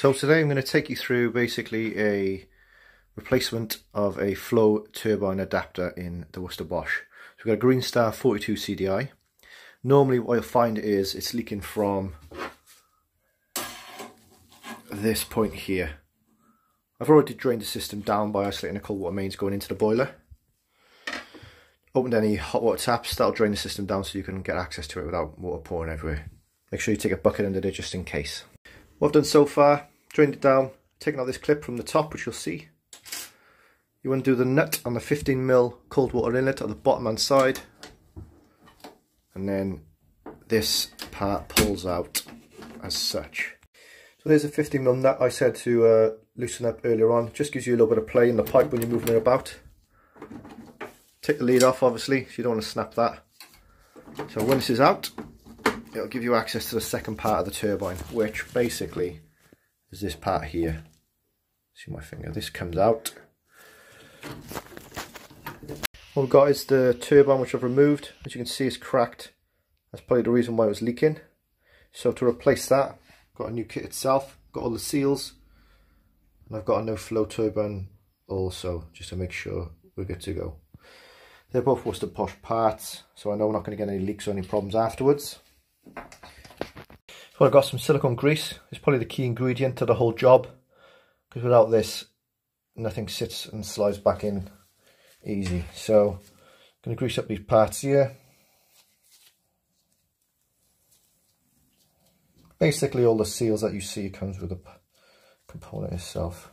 So today I'm going to take you through basically a replacement of a flow turbine adapter in the Worcester Bosch. So we've got a greenstar 42 CDI. Normally what you'll find is it's leaking from this point here. I've already drained the system down by isolating the cold water mains going into the boiler. Opened any hot water taps, that'll drain the system down so you can get access to it without water pouring everywhere. Make sure you take a bucket under there just in case. What I've done so far, drained it down, taken out this clip from the top, which you'll see. You undo the nut on the 15mm cold water inlet on the bottom hand side, and then this part pulls out as such. So there's a 15mm nut I said to loosen up earlier on. Just gives you a little bit of play in the pipe when you're moving it about. Take the lid off obviously, so you don't want to snap that. So when this is out, it'll give you access to the second part of the turbine, which basically is this part here. See my finger, this comes out. What we've got is the turbine, which I've removed. As you can see, it's cracked. That's probably the reason why it was leaking. So to replace that, I've got a new kit itself, got all the seals, and I've got a no flow turbine also, just to make sure we're good to go. They're both Worcester Bosch parts, so I know we're not going to get any leaks or any problems afterwards. So I've got some silicone grease. It's probably the key ingredient to the whole job, because without this nothing sits and slides back in easy. So I'm going to grease up these parts here. Basically all the seals that you see comes with the component itself.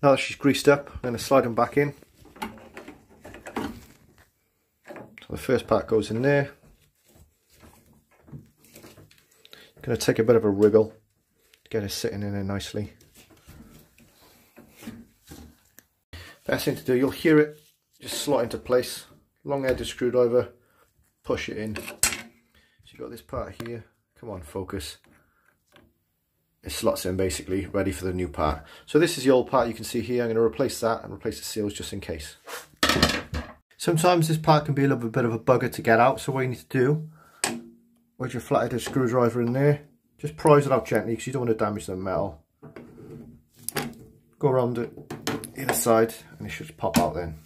Now that she's greased up, I'm going to slide them back in. The first part goes in there. Going to take a bit of a wriggle to get it sitting in there nicely. Best thing to do, you'll hear it just slot into place. Long-headed screwdriver, push it in. So you've got this part here. Come on, focus. It slots in basically, ready for the new part. So this is the old part you can see here. I'm going to replace that and replace the seals just in case. Sometimes this part can be a little bit of a bugger to get out, so what you need to do, with your flathead screwdriver in there, just prise it out gently because you don't want to damage the metal. Go around it either side and it should pop out then.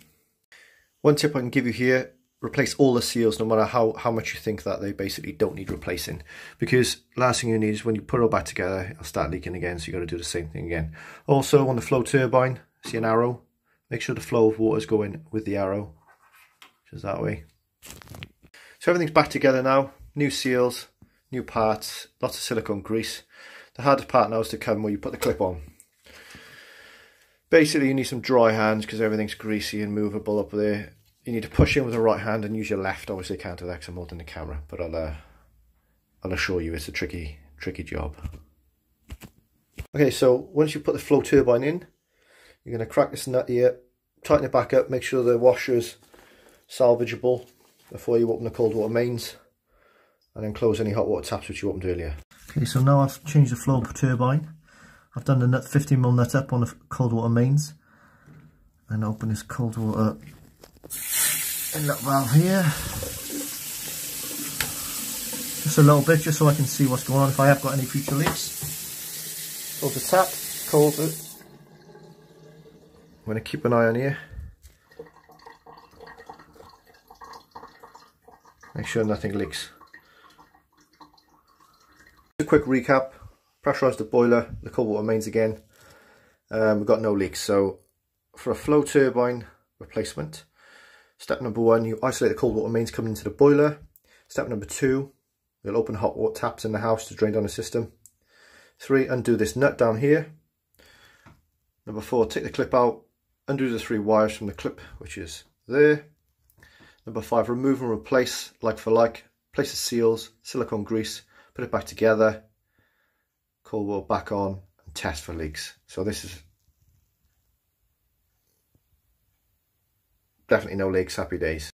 One tip I can give you here, replace all the seals no matter how much you think that they basically don't need replacing, because last thing you need is when you put it all back together it'll start leaking again, so you got to do the same thing again. Also on the flow turbine, see an arrow, make sure the flow of water is going with the arrow. Just that way. So everything's back together now. New seals, new parts, lots of silicone grease. The hardest part now is to come where you put the clip on. Basically you need some dry hands because everything's greasy and movable up there. You need to push in with the right hand and use your left. Obviously I can't do that because I'm holding the camera, but I'll assure you it's a tricky job. Okay, so once you put the flow turbine in, you're going to crack this nut here, tighten it back up, make sure the washer's salvageable before you open the cold water mains, and then close any hot water taps which you opened earlier. Okay, so now I've changed the flow turbine. I've done the nut 15mm nut up on the cold water mains, and open this cold water inlet valve here. Just a little bit, just so I can see what's going on if I have got any future leaks. Close the tap, close it. I'm going to keep an eye on here. Make sure nothing leaks. A quick recap, pressurise the boiler, the cold water mains again. We've got no leaks. So for a flow turbine replacement, step number one, you isolate the cold water mains coming into the boiler. Step number two, you'll open hot water taps in the house to drain down the system. 3, undo this nut down here. Number 4, take the clip out, undo the 3 wires from the clip, which is there. Number 5, remove and replace like for like, place the seals, silicone grease, put it back together, cold water back on, and test for leaks. So this is definitely no leaks, happy days.